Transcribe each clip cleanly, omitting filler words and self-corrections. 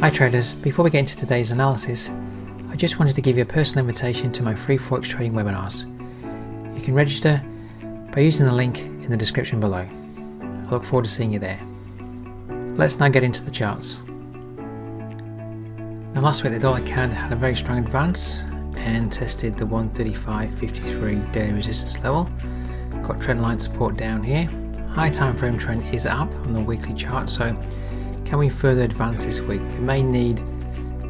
Hi traders, before we get into today's analysis, I just wanted to give you a personal invitation to my free Forex trading webinars. You can register by using the link in the description below. I look forward to seeing you there. Let's now get into the charts. Now last week the dollar CAD had a very strong advance and tested the 135.53 daily resistance level. Got trend line support down here. High time frame trend is up on the weekly chart, so can we further advance this week? We may need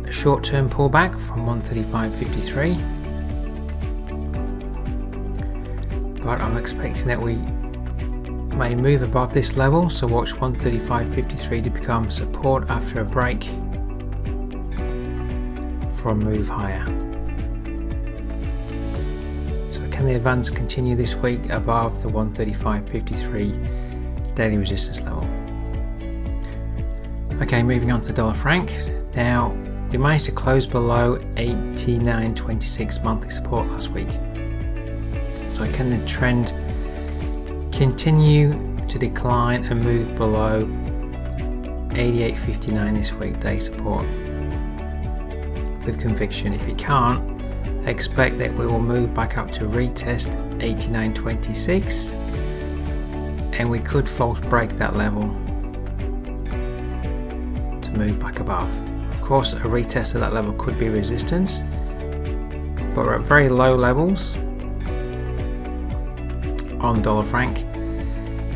a short-term pullback from 135.53, but I'm expecting that we may move above this level, so watch 135.53 to become support after a break for a move higher. So can the advance continue this week above the 135.53 daily resistance level? Okay, moving on to dollar franc. Now we managed to close below 89.26 monthly support last week. So can the trend continue to decline and move below 88.59 this week, day support with conviction? If it can't, I expect that we will move back up to retest 89.26 and we could false break that level to move back above. Of course, a retest of that level could be resistance, but we're at very low levels on dollar franc.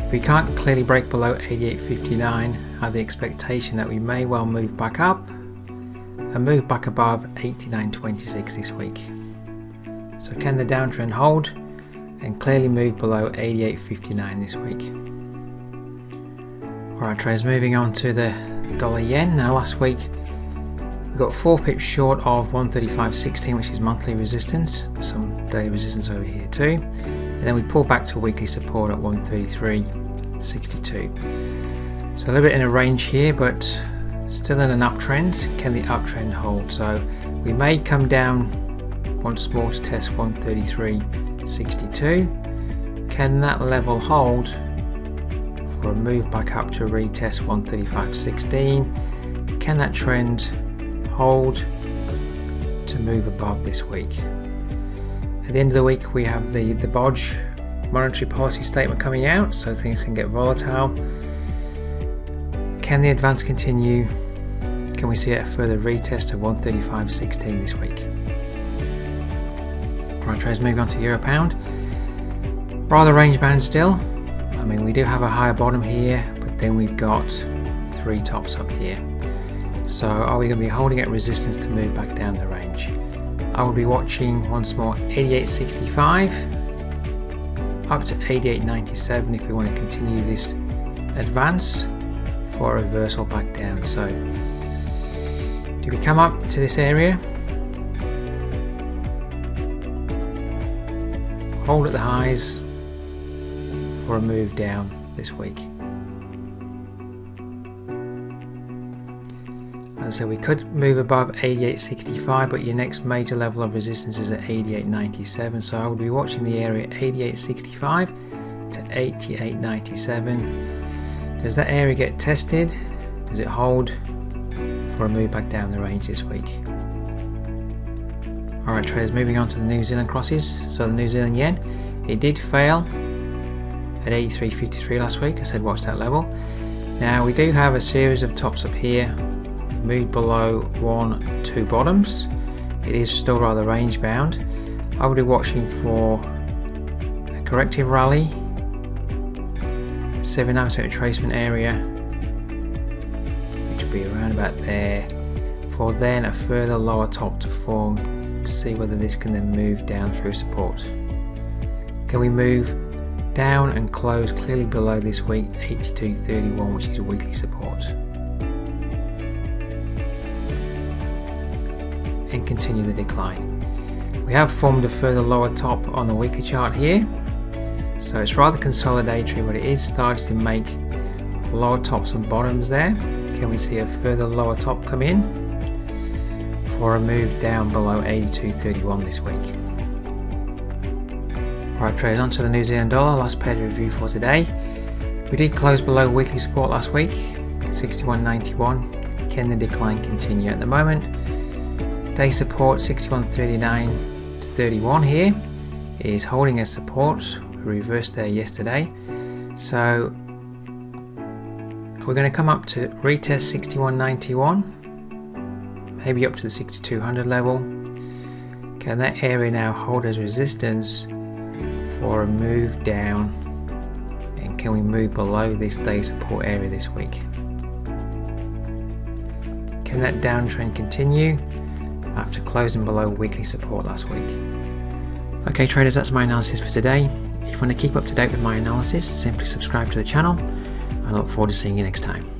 If we can't clearly break below 88.59, I have the expectation that we may well move back up and move back above 89.26 this week. So can the downtrend hold and clearly move below 88.59 this week? Alright traders, moving on to the dollar yen. Now last week we got 4 pips short of 135.16, which is monthly resistance. There's some daily resistance over here too. And then we pulled back to weekly support at 133.62. So a little bit in a range here, but still in an uptrend. Can the uptrend hold? So we may come down once more to test 133.62. Can that level hold for a move back up to retest 135.16? Can that trend hold to move above this week? At the end of the week we have the BOJ monetary policy statement coming out, so things can get volatile. Can the advance continue? Can we see a further retest of 135.16 this week? Alright traders, moving on to euro pound. Rather range bound still. I mean, we do have a higher bottom here, but then we've got 3 tops up here. So are we going to be holding at resistance to move back down the range? I will be watching once more 88.65 up to 88.97 if we want to continue this advance for a reversal back down. So do we come up to this area, hold at the highs for a move down this week? As I said, we could move above 88.65, but your next major level of resistance is at 88.97, so I would be watching the area 88.65 to 88.97. Does that area get tested? Does it hold for a move back down the range this week? Alright traders, moving on to the New Zealand crosses. So the New Zealand yen, it did fail at 83.53 last week. I said watch that level. Now we do have a series of tops up here, moved below 1, 2 bottoms. It is still rather range bound. I would be watching for a corrective rally, 7-hour retracement area, which will be around about there, for then a further lower top to form to see whether this can then move down through support. Can we move down and close clearly below this week 82.31, which is a weekly support, and continue the decline? We have formed a further lower top on the weekly chart here, so it's rather consolidatory, but it is starting to make lower tops and bottoms there. Can we see a further lower top come in for a move down below 82.31 this week? Alright traders, on to the New Zealand dollar, last pair to review for today. We did close below weekly support last week, 61.91. can the decline continue? At the moment, day support 61.39 to 31 here is holding as support. We reversed there yesterday, so we're going to come up to retest 61.91, maybe up to the 6200 level. Can that area now hold as resistance for a move down, and can we move below this day support area this week? Can that downtrend continue after closing below weekly support last week? Okay traders, that's my analysis for today. If you want to keep up to date with my analysis, simply subscribe to the channel, and I look forward to seeing you next time.